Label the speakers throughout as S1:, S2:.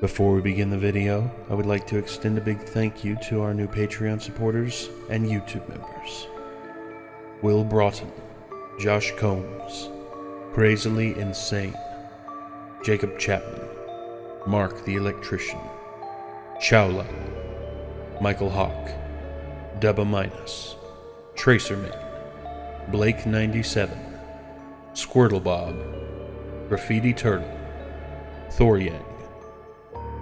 S1: Before we begin the video, I would like to extend a big thank you to our new Patreon supporters and YouTube members. Will Broughton, Josh Combs, Crazily Insane, Jacob Chapman, Mark the Electrician, Chowla, Michael Hawk, Dubba Minus, Tracerman, Blake97, Squirtle Bob, Graffiti Turtle, Thoryang,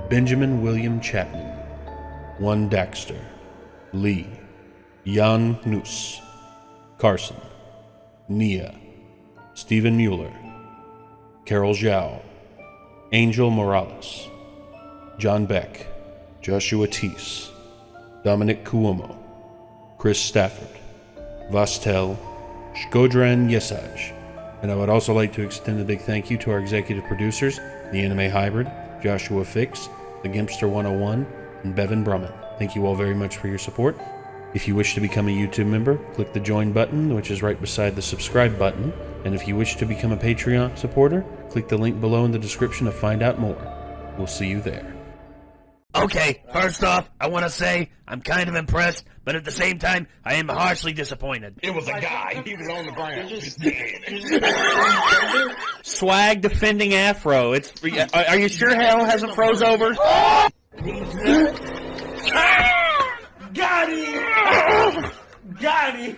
S1: Benjamin William Chapman, One Daxter, Lee, Jan Knus, Carson, Nia, Stephen Mueller, Carol Zhao, Angel Morales, John Beck, Joshua Teese, Dominic Cuomo, Chris Stafford, Vastel, Shkodran Yesaj. And I would also like to extend a big thank you to our executive producers, The Anime Hybrid, Joshua Fix, The Gimpster 101, and Bevan Brumman. Thank you all very much for your support. If you wish to become a YouTube member, click the join button, which is right beside the subscribe button. And if you wish to become a Patreon supporter, click the link below in the description to find out more. We'll see you there.
S2: Okay, first off, I want to say I'm kind of impressed, but at the same time, I am harshly disappointed.
S3: It was a guy. He was on the ground.
S2: Swag defending Afro. Are you sure hell hasn't froze over?
S3: Got him! Got him!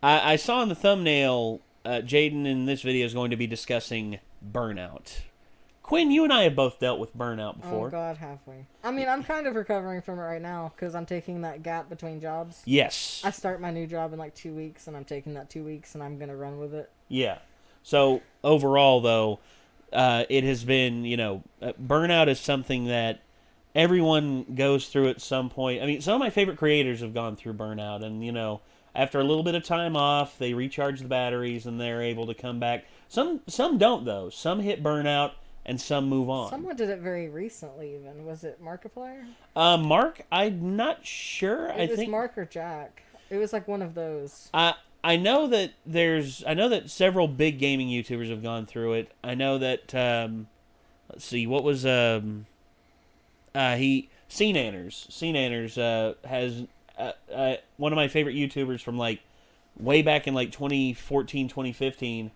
S4: I saw in the thumbnail, Jaden in this video is going to be discussing burnout. Quinn, you and I have both dealt with burnout before.
S5: Oh God, have we? I mean, I'm kind of recovering from it right now because I'm taking that gap between jobs.
S4: Yes.
S5: I start my new job in like 2 weeks, and I'm taking that 2 weeks, and I'm gonna run with it.
S4: Yeah. So overall, though, it has been, burnout is something that everyone goes through at some point. I mean, some of my favorite creators have gone through burnout, and after a little bit of time off, they recharge the batteries and they're able to come back. Some don't, though. Some hit burnout and some move on.
S5: Someone did it very recently, even. Was it Markiplier?
S4: Mark, I'm not sure.
S5: It was Mark or Jack. It was like one of those.
S4: I know that several big gaming YouTubers have gone through it. I know that let's see, what was Cnanners has one of my favorite YouTubers from like way back in like 2014, 2015.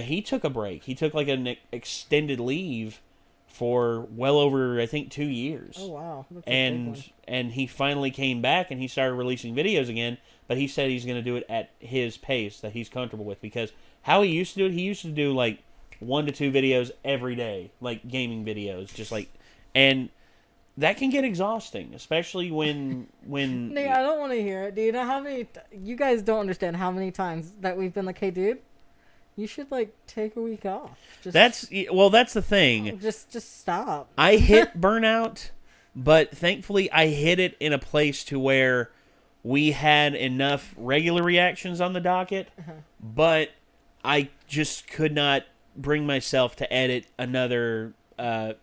S4: He took a break. He took like an extended leave for well over, I think, 2 years.
S5: Oh wow! That's a big one.
S4: And he finally came back and he started releasing videos again. But he said he's going to do it at his pace that he's comfortable with, because how he used to do it, he used to do like 1 to 2 videos every day, like gaming videos, just like, and that can get exhausting, especially when.
S5: Nate, I don't want to hear it. Do you know how many? You guys don't understand how many times that we've been like, "Hey, dude, you should like take a week off."
S4: That's the thing.
S5: Just stop.
S4: I hit burnout, but thankfully I hit it in a place to where we had enough regular reactions on the docket, but I just could not bring myself to edit another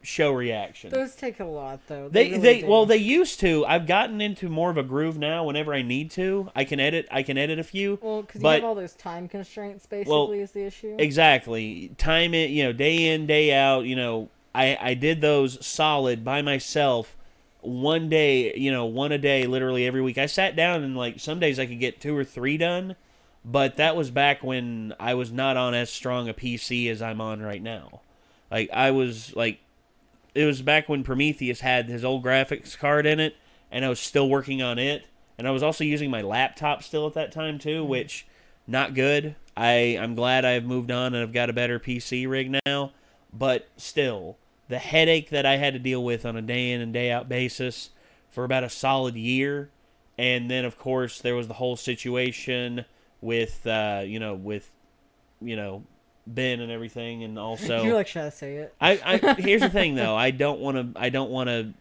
S4: show reaction.
S5: Those take a lot, though.
S4: They used to. I've gotten into more of a groove now. Whenever I need to, I can edit a few.
S5: Well, because you have all those time constraints, basically, is the issue.
S4: Exactly. Time it, day in, day out. I did those solid by myself. One day, one a day, literally every week. I sat down and like some days I could get 2 or 3 done, but that was back when I was not on as strong a PC as I'm on right now. Like it was back when Prometheus had his old graphics card in it, and I was still working on it, and I was also using my laptop still at that time too, which not good. I'm glad I've moved on and I've got a better PC rig now, but still. The headache that I had to deal with on a day in and day out basis for about a solid year, and then of course there was the whole situation with Ben and everything, and also
S5: you're like, should I say it?
S4: I here's the thing though, I don't want to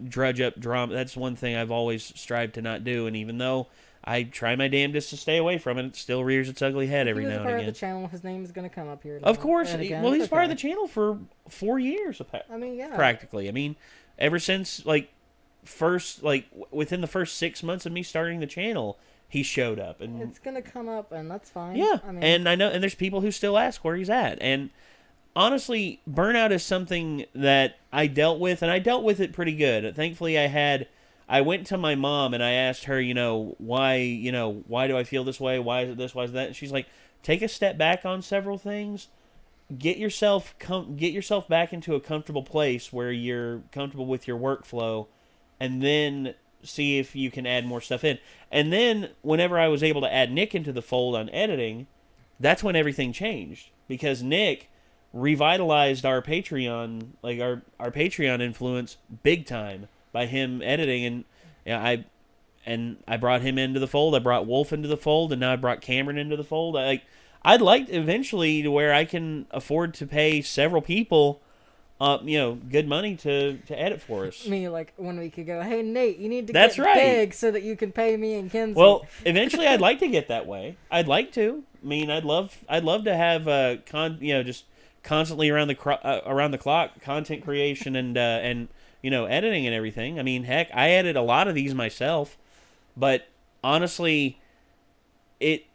S4: drudge up drama. That's one thing I've always strived to not do, and even though I try my damnedest to stay away from it, it still rears its ugly head every now and again.
S5: Part of the channel, his name is going to come up here.
S4: Of course. Well, he's part of the channel for 4 years.
S5: I mean, yeah.
S4: Practically. I mean, ever since, within the first 6 months of me starting the channel, he showed up. And
S5: It's gonna come up, and that's fine.
S4: yeah,
S5: I mean,
S4: and I know, and there's people who still ask where he's at. And honestly, burnout is something that I dealt with, and I dealt with it pretty good. Thankfully, I went to my mom and I asked her, why do I feel this way? Why is it this? Why is that? And she's like, take a step back on several things. Get yourself back into a comfortable place where you're comfortable with your workflow, and then see if you can add more stuff in. And then whenever I was able to add Nick into the fold on editing, that's when everything changed, because Nick revitalized our Patreon, like our Patreon influence big time by him editing. And I brought him into the fold. I brought Wolf into the fold, and now I brought Cameron into the fold. I'd like eventually to where I can afford to pay several people, good money to edit for us.
S5: me like 1 week ago. Hey Nate, you need to
S4: That's
S5: get
S4: right.
S5: big so that you can pay me and Kenzie.
S4: Well, eventually I'd like to get that way. I'd like to. I mean, I'd love to have just constantly around the clock content creation and editing and everything. I mean, heck, I edit a lot of these myself, but honestly, it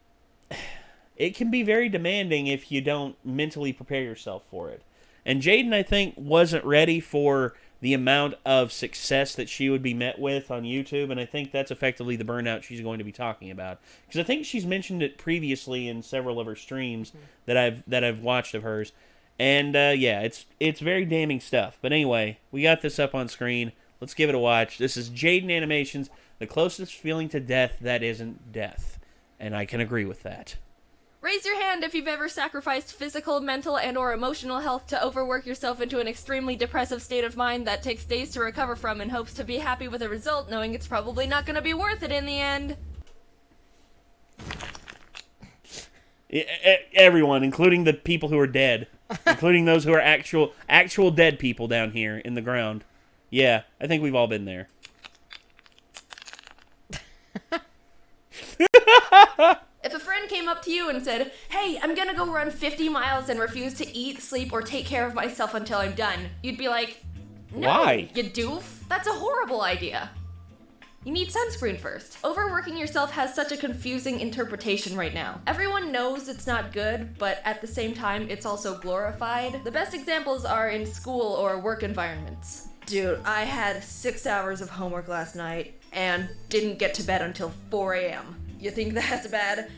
S4: can be very demanding if you don't mentally prepare yourself for it. And Jaden, I think, wasn't ready for the amount of success that she would be met with on YouTube, and I think that's effectively the burnout she's going to be talking about. Because I think she's mentioned it previously in several of her streams that I've watched of hers. And it's very damning stuff. But anyway, we got this up on screen. Let's give it a watch. This is Jaden Animations, the closest feeling to death that isn't death. And I can agree with that.
S6: Raise your hand if you've ever sacrificed physical, mental, and or emotional health to overwork yourself into an extremely depressive state of mind that takes days to recover from in hopes to be happy with a result, knowing it's probably not going to be worth it in the end.
S4: Everyone, including the people who are dead. Including those who are actual dead people down here in the ground. Yeah, I think we've all been there.
S6: If a friend came up to you and said, hey, I'm gonna go run 50 miles and refuse to eat, sleep, or take care of myself until I'm done, you'd be like, no,
S4: why?
S6: You doof. That's a horrible idea. You need sunscreen first. Overworking yourself has such a confusing interpretation right now. Everyone knows it's not good, but at the same time, it's also glorified. The best examples are in school or work environments. Dude, I had 6 hours of homework last night and didn't get to bed until 4 a.m. You think that's bad?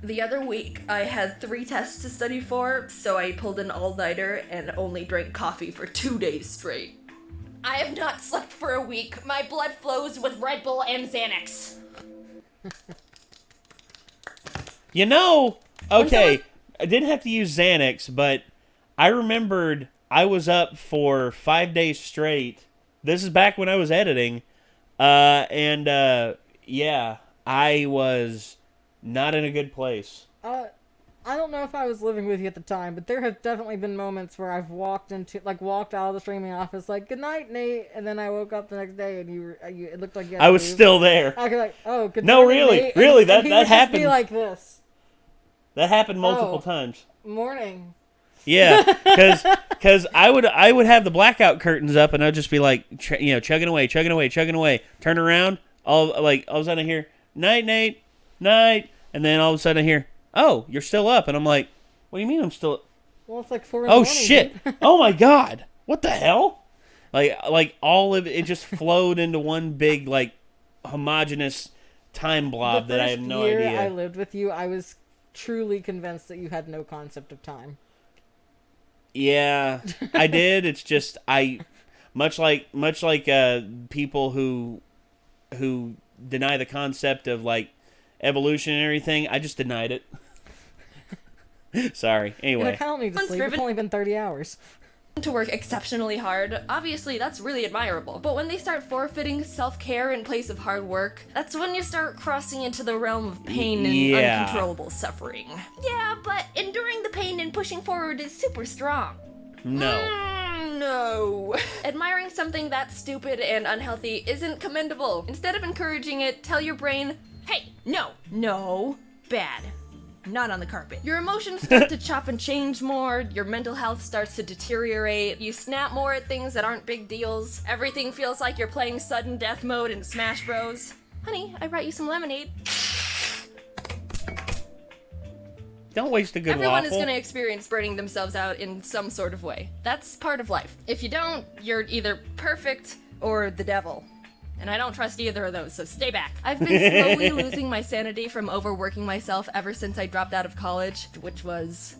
S6: The other week, I had 3 tests to study for, so I pulled an all-nighter and only drank coffee for 2 days straight. I have not slept for a week. My blood flows with Red Bull and Xanax.
S4: Okay, I didn't have to use Xanax, but I remembered I was up for 5 days straight. This is back when I was editing. I was not in a good place.
S5: I don't know if I was living with you at the time, but there have definitely been moments where I've walked out of the streaming office like, good night, Nate, and then I woke up the next day and it looked like you had
S4: I
S5: to
S4: was
S5: leave.
S4: still there.
S5: I was like, oh, good
S4: No,
S5: night,
S4: really,
S5: Nate.
S4: really,
S5: and
S4: that
S5: he would just
S4: happened.
S5: be like this.
S4: That happened multiple times.
S5: Morning.
S4: Yeah, because I would have the blackout curtains up and I'd just be like, chugging away. Turn around, all of a sudden I hear, night, Nate, night, and then all of a sudden I hear, oh, you're still up, and I'm like, what do you mean I'm still?
S5: Well, it's like 4 in the morning.
S4: Oh shit! Oh my god! What the hell? Like all of it just flowed into one big homogenous time blob that I have no idea.
S5: The first year I lived with you, I was truly convinced that you had no concept of time.
S4: Yeah, I did. It's just much like people who deny the concept of evolution and everything. I just denied it. Sorry. Anyway,
S5: I don't need to sleep. It's only been 30 hours.
S6: To work exceptionally hard, obviously that's really admirable. But when they start forfeiting self-care in place of hard work, that's when you start crossing into the realm of pain and uncontrollable suffering. Yeah, but enduring the pain and pushing forward is super strong.
S4: no.
S6: No. Admiring something that's stupid and unhealthy isn't commendable. Instead of encouraging it, tell your brain, hey, no, bad. Not on the carpet. Your emotions start to chop and change more, your mental health starts to deteriorate, you snap more at things that aren't big deals, everything feels like you're playing sudden death mode in Smash Bros. Honey, I brought you some lemonade.
S4: Don't waste a good
S6: Everyone
S4: waffle.
S6: is going to experience burning themselves out in some sort of way. That's part of life. If you don't, you're either perfect or the devil. And I don't trust either of those, so stay back. I've been slowly losing my sanity from overworking myself ever since I dropped out of college, which was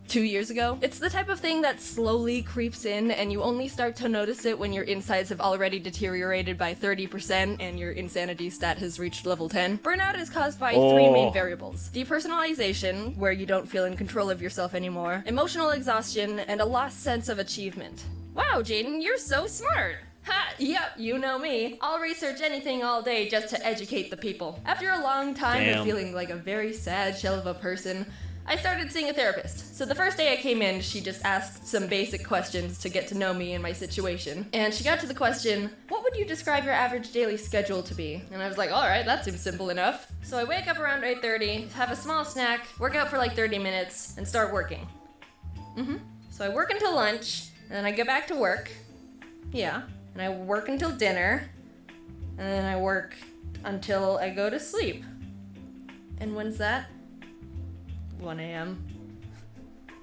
S6: 2 years ago. It's the type of thing that slowly creeps in, and you only start to notice it when your insides have already deteriorated by 30% and your insanity stat has reached level 10. Burnout is caused by three main variables: depersonalization, where you don't feel in control of yourself anymore, emotional exhaustion, and a lost sense of achievement. Wow, Jaden, you're so smart! Ha! Yep, you know me. I'll research anything all day just to educate the people. After a long time of feeling like a very sad shell of a person, I started seeing a therapist. So the first day I came in, she just asked some basic questions to get to know me and my situation. And she got to the question, what would you describe your average daily schedule to be? And I was like, alright, that seems simple enough. So I wake up around 8:30, have a small snack, work out for like 30 minutes, and start working. So I work until lunch, and then I get back to work. Yeah. And I work until dinner, and then I work until I go to sleep. And when's that? 1 a.m.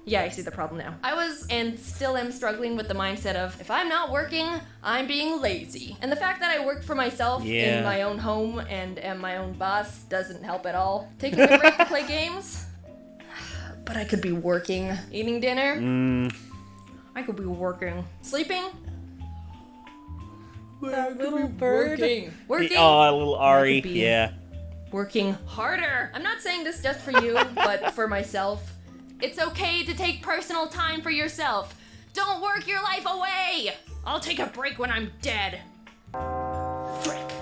S6: Yeah, I see the problem now. I was and still am struggling with the mindset of, if I'm not working, I'm being lazy. And the fact that I work for myself in my own home and am my own boss doesn't help at all. Taking a break to play games? But I could be working. Eating dinner? I could be working. Sleeping?
S5: That little bird.
S6: Working.
S4: Oh, little Ari.
S6: That could be
S4: Yeah.
S6: Working harder. I'm not saying this just for you, but for myself. It's okay to take personal time for yourself. Don't work your life away. I'll take a break when I'm dead. Frick.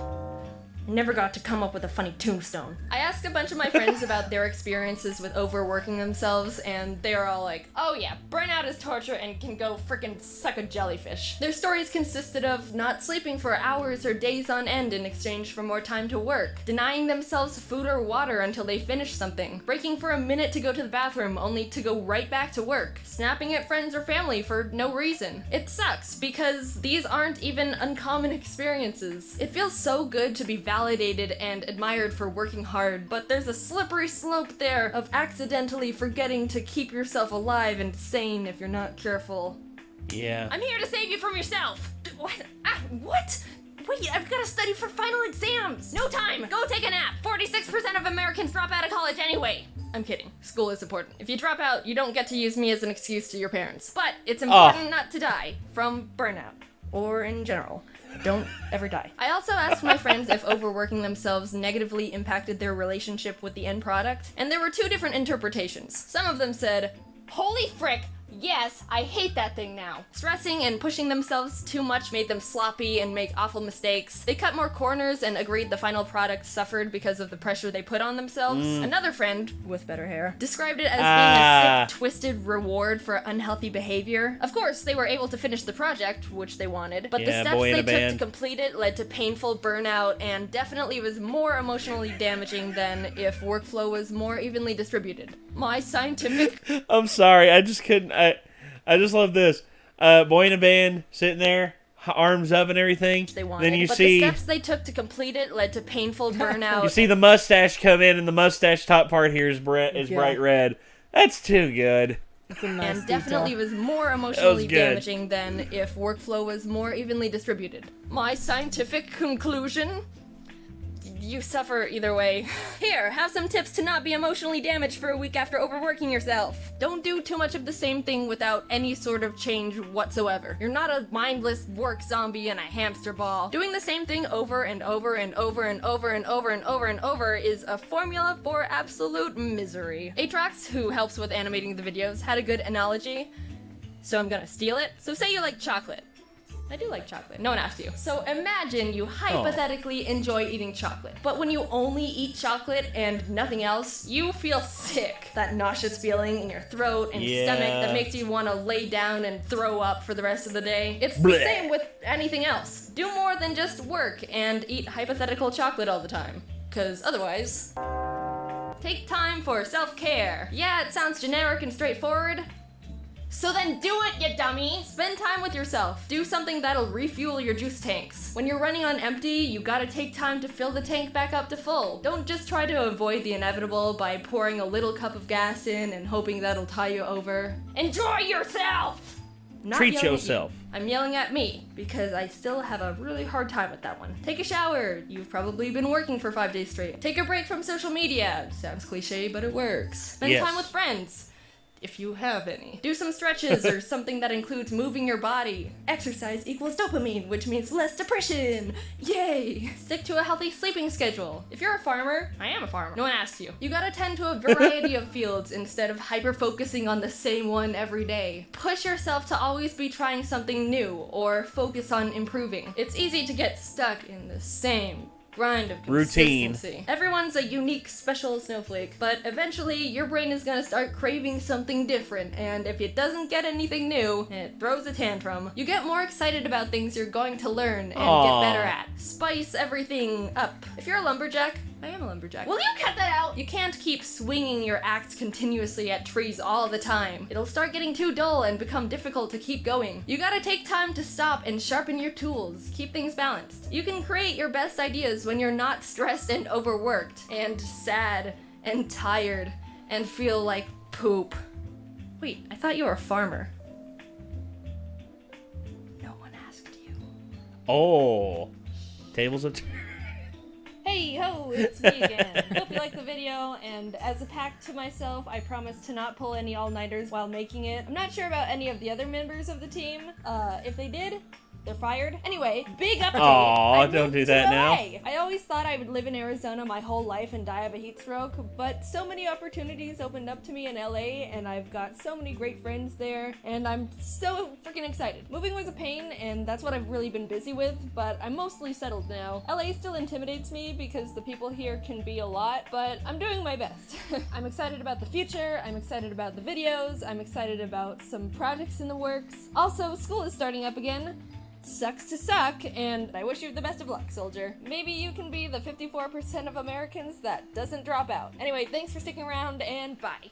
S6: Never got to come up with a funny tombstone. I asked a bunch of my friends about their experiences with overworking themselves, and they are all like, oh yeah, burnout is torture and can go frickin' suck a jellyfish. Their stories consisted of not sleeping for hours or days on end in exchange for more time to work, denying themselves food or water until they finished something, breaking for a minute to go to the bathroom only to go right back to work, snapping at friends or family for no reason. It sucks because these aren't even uncommon experiences. It feels so good to be validated and admired for working hard, but there's a slippery slope there of accidentally forgetting to keep yourself alive and sane if you're not careful.
S4: Yeah.
S6: I'm here to save you from yourself! What? What? Wait, I've got to study for final exams! No time! Go take a nap! 46% of Americans drop out of college anyway! I'm kidding. School is important. If you drop out, you don't get to use me as an excuse to your parents. But it's important not to die from burnout. Or in general. Don't ever die. I also asked my friends if overworking themselves negatively impacted their relationship with the end product, and there were two different interpretations. Some of them said, holy frick, yes, I hate that thing now. Stressing and pushing themselves too much made them sloppy and make awful mistakes. They cut more corners and agreed the final product suffered because of the pressure they put on themselves. Another friend, with better hair, described it as being a sick, twisted reward for unhealthy behavior. Of course, they were able to finish the project, which they wanted, but the steps they took to complete it led to painful burnout and definitely was more emotionally damaging than if workflow was more evenly distributed. My scientific...
S4: I'm sorry, I just couldn't. I just love this. Boy in a band sitting there, arms up and everything.
S6: They wanted,
S4: then you
S6: but
S4: see
S6: the steps they took to complete it led to painful burnout.
S4: you see the mustache come in, and the mustache top part here is bright red. That's too good.
S5: It's a nice
S6: and definitely
S5: detail.
S6: was more emotionally
S4: good.
S6: damaging than if workflow was more evenly distributed. My scientific conclusion? You suffer either way. Here, have some tips to not be emotionally damaged for a week after overworking yourself. Don't do too much of the same thing without any sort of change whatsoever. You're not a mindless work zombie in a hamster ball. Doing the same thing over and over and over and over and over and over and over is a formula for absolute misery. Atrax, who helps with animating the videos, had a good analogy, so I'm gonna steal it. So say you like chocolate. I do like chocolate. No one asked you. So imagine you hypothetically enjoy eating chocolate. But when you only eat chocolate and nothing else, you feel sick. That nauseous feeling in your throat and stomach that makes you want to lay down and throw up for the rest of the day. It's the same with anything else. Do more than just work and eat hypothetical chocolate all the time. 'Cause otherwise... Take time for self-care. Yeah, it sounds generic and straightforward. So then do it, you dummy! Spend time with yourself. Do something that'll refuel your juice tanks. When you're running on empty, you gotta take time to fill the tank back up to full. Don't just try to avoid the inevitable by pouring a little cup of gas in and hoping that'll tie you over. Enjoy yourself! Not
S4: Treat
S6: yelling at you.
S4: yourself.
S6: I'm yelling at me, because I still have a really hard time with that one. Take a shower. You've probably been working for 5 days straight. Take a break from social media. Sounds cliche, but it works. Spend
S4: Yes.
S6: time with friends. If you have any. Do some stretches or something that includes moving your body. Exercise equals dopamine, which means less depression. Yay! Stick to a healthy sleeping schedule. If you're a farmer, I am a farmer. No one asked you. You gotta tend to a variety of fields instead of hyper-focusing on the same one every day. Push yourself to always be trying something new or focus on improving. It's easy to get stuck in the same grind of
S4: Routine.
S6: consistency. Everyone's a unique, special snowflake, but eventually your brain is gonna start craving something different, and if it doesn't get anything new, it throws a tantrum. You get more excited about things you're going to learn and
S4: Aw.
S6: get better at. Spice everything up. If you're a lumberjack, I am a lumberjack. Will you cut that out? You can't keep swinging your axe continuously at trees all the time. It'll start getting too dull and become difficult to keep going. You gotta take time to stop and sharpen your tools. Keep things balanced. You can create your best ideas when you're not stressed and overworked and sad and tired and feel like poop. Wait, I thought you were a farmer. No one asked you.
S4: Oh. Tables of...
S6: Hey ho, it's me again. Hope you liked the video, and as a pact to myself, I promise to not pull any all-nighters while making it. I'm not sure about any of the other members of the team. If they did, they're fired. Anyway, big update.
S4: Aw,
S6: I
S4: don't
S6: moved
S4: do
S6: to
S4: that
S6: LA.
S4: now.
S6: I always thought I would live in Arizona my whole life and die of a heat stroke, but so many opportunities opened up to me in LA, and I've got so many great friends there, and I'm so freaking excited. Moving was a pain, and that's what I've really been busy with, but I'm mostly settled now. LA still intimidates me because the people here can be a lot, but I'm doing my best. I'm excited about the future, I'm excited about the videos, I'm excited about some projects in the works. Also, school is starting up again. Sucks to suck, and I wish you the best of luck, soldier. Maybe you can be the 54% of Americans that doesn't drop out. Anyway, thanks for sticking around, and bye.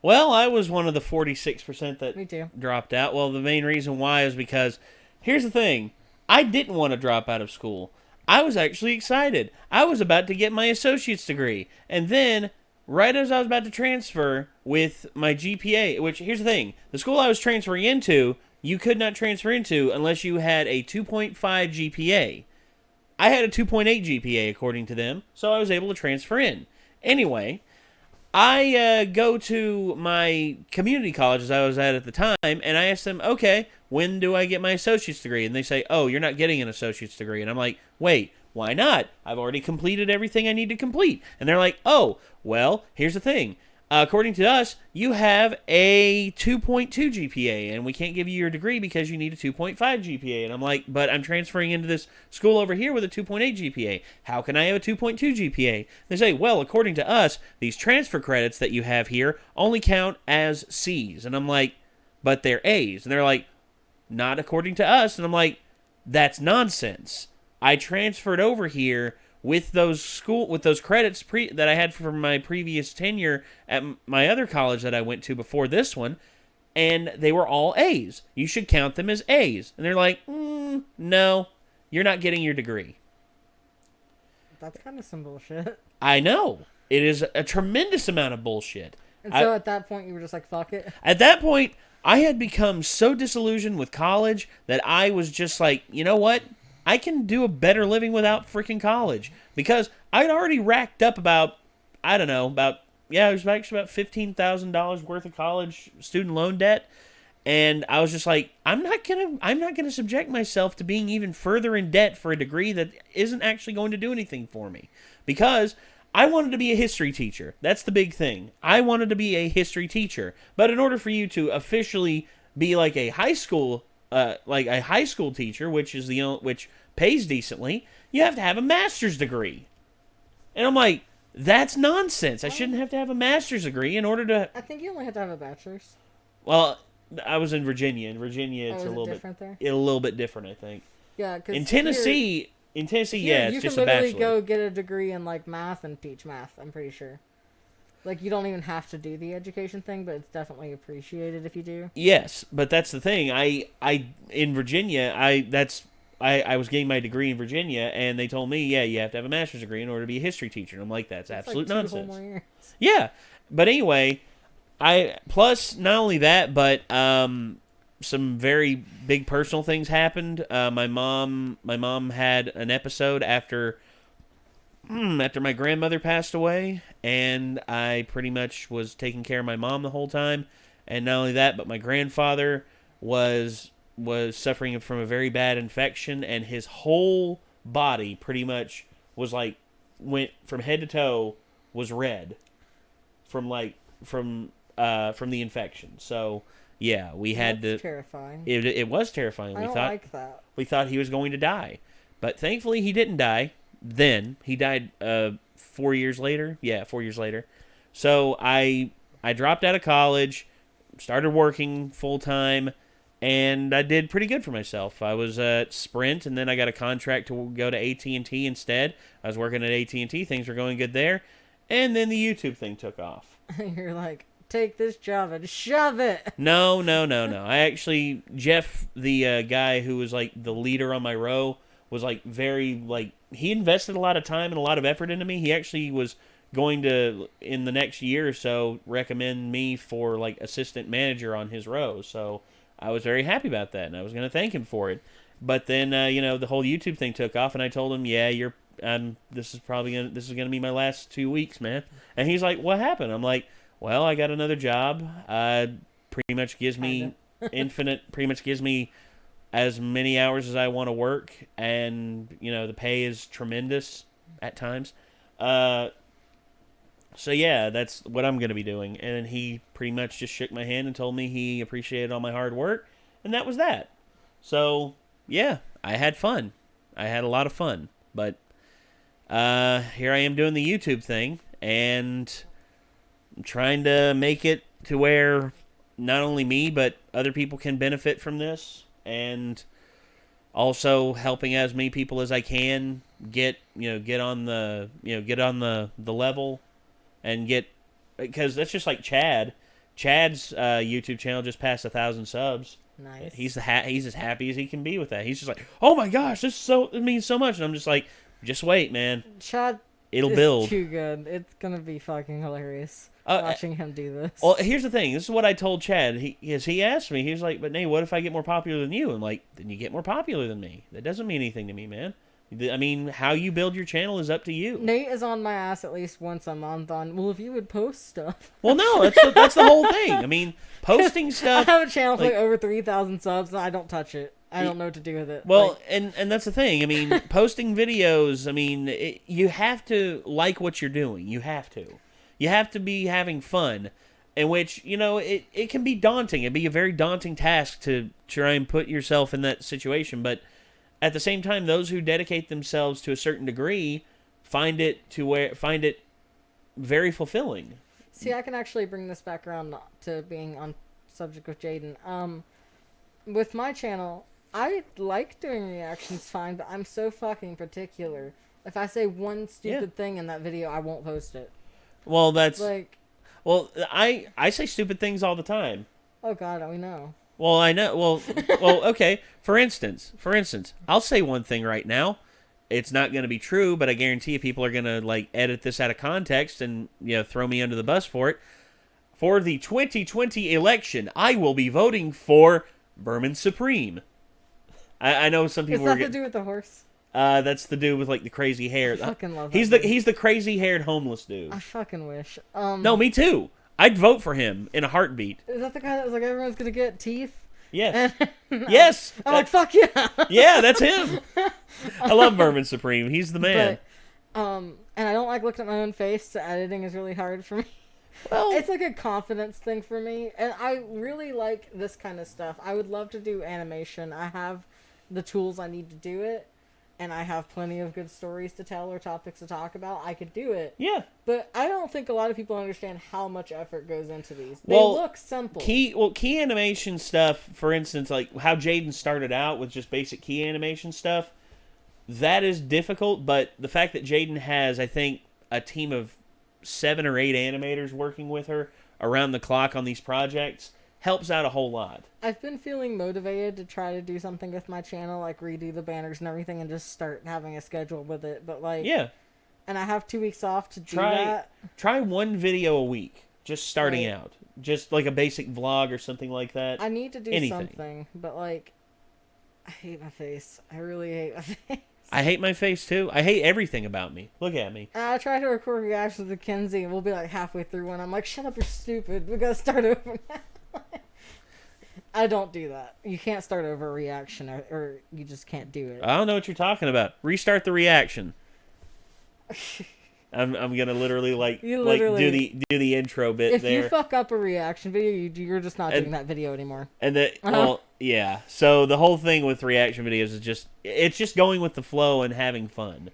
S4: Well, I was one of the 46% that
S5: Me too.
S4: dropped out. Well, the main reason why is because, here's the thing. I didn't want to drop out of school. I was actually excited. I was about to get my associate's degree. And then, right as I was about to transfer with my GPA, which, here's the thing. The school I was transferring into, you could not transfer into unless you had a 2.5 GPA. I had a 2.8 GPA, according to them, so I was able to transfer in. Anyway, I go to my community colleges I was at the time, and I asked them, okay, when do I get my associate's degree? And they say, oh, you're not getting an associate's degree. And I'm like, wait, why not? I've already completed everything I need to complete. And they're like, oh, well, here's the thing. According to us, you have a 2.2 GPA, and we can't give you your degree because you need a 2.5 GPA. And I'm like, but I'm transferring into this school over here with a 2.8 GPA. How can I have a 2.2 GPA? They say, well, according to us, these transfer credits that you have here only count as C's. And I'm like, but they're A's. And they're like, not according to us. And I'm like, that's nonsense. I transferred over here with those credits that I had from my previous tenure at my other college that I went to before this one, and they were all A's. You should count them as A's. And they're like, no, you're not getting your degree.
S5: That's kind of some bullshit.
S4: I know. It is a tremendous amount of bullshit.
S5: And so at that point, you were just like, fuck it.
S4: At that point, I had become so disillusioned with college that I was just like, you know what? I can do a better living without freaking college, because I'd already racked up about it was actually about $15,000 worth of college student loan debt, and I was just like, I'm not gonna subject myself to being even further in debt for a degree that isn't actually going to do anything for me, because I wanted to be a history teacher. That's the big thing. I wanted to be a history teacher, but in order for you to officially be like a high school teacher, which pays decently, you have to have a master's degree. And I'm like, that's nonsense. I shouldn't have to have a master's degree in order to...
S5: I think you only have to have a bachelor's.
S4: Well, I was in Virginia. In Virginia, it's a little bit different, I think.
S5: Yeah, because
S4: in Tennessee, yeah, it's just a bachelor.
S5: You can literally go get a degree in like math and teach math. I'm pretty sure. Like, you don't even have to do the education thing, but it's definitely appreciated if you do.
S4: Yes, but that's the thing. I in Virginia, I was getting my degree in Virginia, and they told me, yeah, you have to have a master's degree in order to be a history teacher. And I'm like, that's absolute
S5: like 2 whole
S4: nonsense.
S5: more years.
S4: Yeah, but anyway, plus not only that, but some very big personal things happened. My mom had an episode after my grandmother passed away, and I pretty much was taking care of my mom the whole time. And not only that, but my grandfather was suffering from a very bad infection, and his whole body pretty much was like, went from head to toe, was red from the infection. So yeah, we had to.
S5: Terrifying.
S4: It was terrifying.
S5: I don't like that.
S4: We thought he was going to die, but thankfully he didn't die. Then he died 4 years later. Yeah, 4 years later. So I dropped out of college, started working full time, and I did pretty good for myself. I was at Sprint, and then I got a contract to go to AT&T instead. I was working at AT&T. Things were going good there. And then the YouTube thing took off.
S5: You're like, take this job and shove it.
S4: No. I actually, Jeff, the guy who was like the leader on my row, was like very, like, he invested a lot of time and a lot of effort into me. He actually was going to, in the next year or so, recommend me for like assistant manager on his row. So I was very happy about that, and I was going to thank him for it. But then, the whole YouTube thing took off, and I told him, yeah, this is gonna be my last 2 weeks, man. And he's like, what happened? I'm like, well, I got another job. Pretty much gives me as many hours as I want to work, and the pay is tremendous at times. So yeah, that's what I'm gonna be doing. And he pretty much just shook my hand and told me he appreciated all my hard work, and that was that. So yeah, I had fun. I had a lot of fun, but here I am doing the YouTube thing, and I'm trying to make it to where not only me, but other people can benefit from this, and also helping as many people as I can get on the level, and because that's just like Chad's YouTube channel just passed 1,000 subs.
S5: Nice.
S4: He's as happy as he can be with that. He's just like, oh my gosh, it means so much. And I'm just like, just wait, man.
S5: Chad,
S4: it'll build.
S5: Too good. It's gonna be fucking hilarious watching him do this.
S4: Well, here's the thing. This is what I told Chad. He asked me. He was like, "But Nate, what if I get more popular than you?" I'm like, "Then you get more popular than me. That doesn't mean anything to me, man. I mean, how you build your channel is up to you."
S5: Nate is on my ass at least once a month on, well, if you would post stuff.
S4: Well, no, that's the whole thing. I mean, posting stuff.
S5: I have a channel with like over 3,000 subs, and I don't touch it. I don't know what to do with it.
S4: Well, and that's the thing. I mean, posting videos, I mean, you have to like what you're doing. You have to. You have to be having fun, in which, it can be daunting. It'd be a very daunting task to try and put yourself in that situation. But at the same time, those who dedicate themselves to a certain degree find it very fulfilling.
S5: See, I can actually bring this back around to being on subject with Jaden. With my channel, I like doing reactions fine, but I'm so fucking particular. If I say one stupid thing in that video, I won't post it.
S4: Well, that's
S5: like,
S4: well, I say stupid things all the time.
S5: Oh God, we know.
S4: Well, I know. Well, okay. For instance, I'll say one thing right now. It's not going to be true, but I guarantee you people are going to like edit this out of context and throw me under the bus for it. For the 2020 election, I will be voting for Vermin Supreme. I know some people.
S5: Is that to do with the horse?
S4: That's the dude with like the crazy hair.
S5: I fucking love
S4: he's
S5: that
S4: he's the crazy haired homeless dude.
S5: I fucking wish.
S4: No, me too. I'd vote for him in a heartbeat.
S5: Is that the guy that was like everyone's gonna get teeth?
S4: Yes. Yes.
S5: I'm like, fuck yeah.
S4: Yeah, that's him. I love Vermin Supreme. He's the man.
S5: But, and I don't like looking at my own face, so editing is really hard for me.
S4: Well,
S5: it's like a confidence thing for me, and I really like this kind of stuff. I would love to do animation. I have the tools I need to do it, and I have plenty of good stories to tell or topics to talk about. I could do it.
S4: Yeah.
S5: But I don't think a lot of people understand how much effort goes into these. They
S4: well,
S5: look simple.
S4: Key animation stuff, for instance, like how Jaden started out with just basic key animation stuff, that is difficult, but the fact that Jaden has, I think, a team of 7 or 8 animators working with her around the clock on these projects helps out a whole lot.
S5: I've been feeling motivated to try to do something with my channel, like redo the banners and everything, and just start having a schedule with it. But like,
S4: yeah,
S5: and I have 2 weeks off to do that.
S4: Try 1 video a week, just starting
S5: Right.
S4: out, just like a basic vlog or something like that.
S5: I need to do
S4: Anything.
S5: something, but like, I hate my face. I really hate my face.
S4: I hate my face too. I hate everything about me. Look at me.
S5: And I try to record reactions with Kenzie, and we'll be like halfway through one. I'm like, shut up, you're stupid. We gotta start over now. I don't do that. You can't start over a reaction, or you just can't do it.
S4: I don't know what you're talking about. Restart the reaction. I'm gonna literally do the intro bit
S5: If
S4: there.
S5: you fuck up a reaction video, you're just not doing that video anymore.
S4: And well, yeah. So the whole thing with reaction videos is it's just going with the flow and having fun.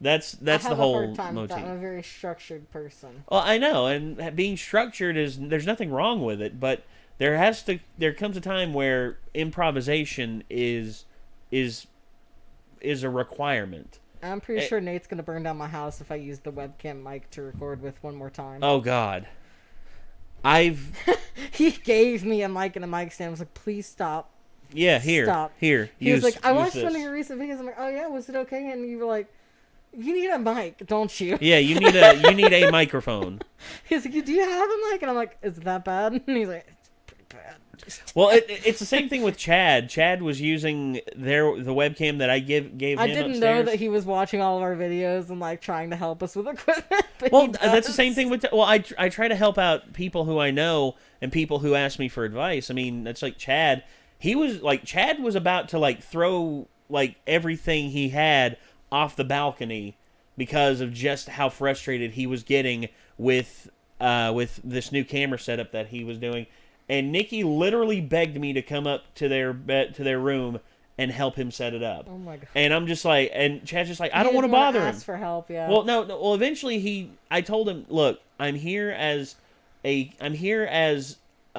S4: That's the whole
S5: I have a hard time with
S4: motif.
S5: that. I'm a very structured person.
S4: Well, I know, and being structured there's nothing wrong with it, but there comes a time where improvisation is a requirement.
S5: I'm pretty sure Nate's gonna burn down my house if I use the webcam mic to record with one more time.
S4: Oh God,
S5: He gave me a mic and a mic stand. I was like, please stop.
S4: Stop. Here.
S5: He was like, I watched
S4: this.
S5: one of your recent videos. I'm like, oh yeah, was it okay? And you were like, you need a mic, don't you?
S4: Yeah, you need a microphone.
S5: He's like, do you have a mic? And I'm like, is it that bad? And he's like, it's pretty bad.
S4: Well, it's the same thing with Chad. Chad was using the webcam that I gave him
S5: I didn't
S4: upstairs.
S5: know that he was watching all of our videos and like trying to help us with equipment. But
S4: Well,
S5: he
S4: that's the same
S5: does.
S4: thing with. Well, I try to help out people who I know and people who ask me for advice. I mean, that's like Chad. Chad was about to like throw like everything he had off the balcony because of just how frustrated he was getting with this new camera setup that he was doing. And Nikki literally begged me to come up to their room and help him set it up.
S5: Oh my God.
S4: And I'm just like, and Chad's just like, I don't
S5: He
S4: want to
S5: didn't wanna
S4: bother him.
S5: ask for help, yeah.
S4: Well, no. Well, eventually I told him, look, I'm here as a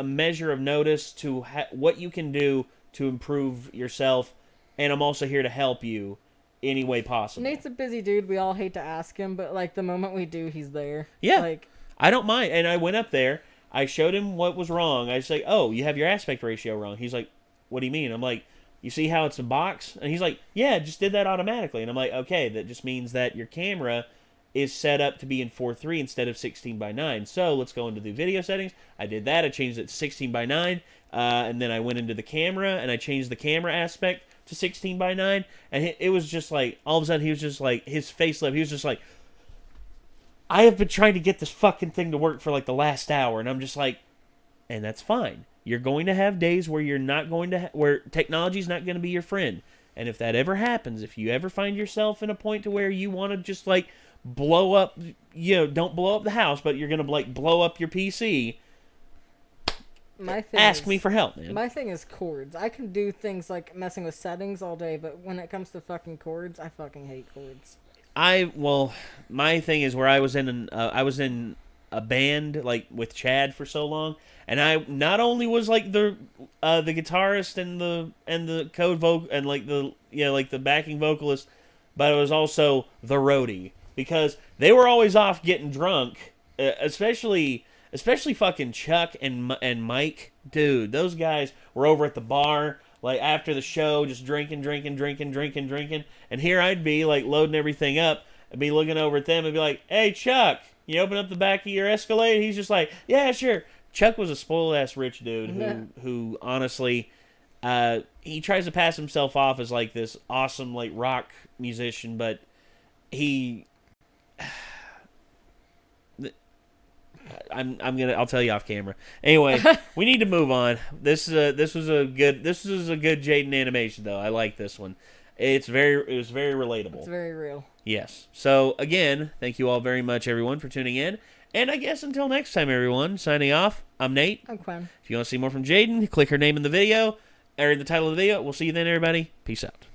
S4: measure of notice to what you can do to improve yourself, and I'm also here to help you any way possible.
S5: Nate's a busy dude. We all hate to ask him, but like the moment we do, he's there.
S4: Yeah.
S5: Like,
S4: I don't mind. And I went up there. I showed him what was wrong. I was like, oh, you have your aspect ratio wrong. He's like, what do you mean? I'm like, you see how it's a box? And he's like, yeah, it just did that automatically. And I'm like, okay, that just means that your camera is set up to be in 4:3 instead of 16:9. So let's go into the video settings. I did that. I changed it to 16:9. And then I went into the camera and I changed the camera aspect to 16:9. And it was just like, all of a sudden he was just like, his face lit. He was just like, I have been trying to get this fucking thing to work for like the last hour. And I'm just like, and that's fine. You're going to have days where you're not going to, where technology's not going to be your friend. And if that ever happens, if you ever find yourself in a point to where you want to just like blow up, don't blow up the house, but you're going to like blow up your PC, ask me for help, man.
S5: My thing is chords. I can do things like messing with settings all day, but when it comes to fucking chords, I fucking hate chords.
S4: My thing is where I was in a band like with Chad for so long, and I not only was like the guitarist and the code vocal and like the backing vocalist, but I was also the roadie because they were always off getting drunk, especially fucking Chuck and Mike. Dude, those guys were over at the bar like after the show, just drinking. And here I'd be like loading everything up. I'd be looking over at them and be like, hey, Chuck, you open up the back of your Escalade? He's just like, yeah, sure. Chuck was a spoiled ass rich dude who honestly, he tries to pass himself off as like this awesome like rock musician, but I'll tell you off camera. Anyway, we need to move on. This was a good Jaden animation though. I like this one. It was very relatable.
S5: It's very real.
S4: Yes. So again, thank you all very much, everyone, for tuning in. And I guess until next time, everyone. Signing off. I'm Nate.
S5: I'm Quinn.
S4: If you want to see more from Jaden, click her name in the video or in the title of the video. We'll see you then, everybody. Peace out.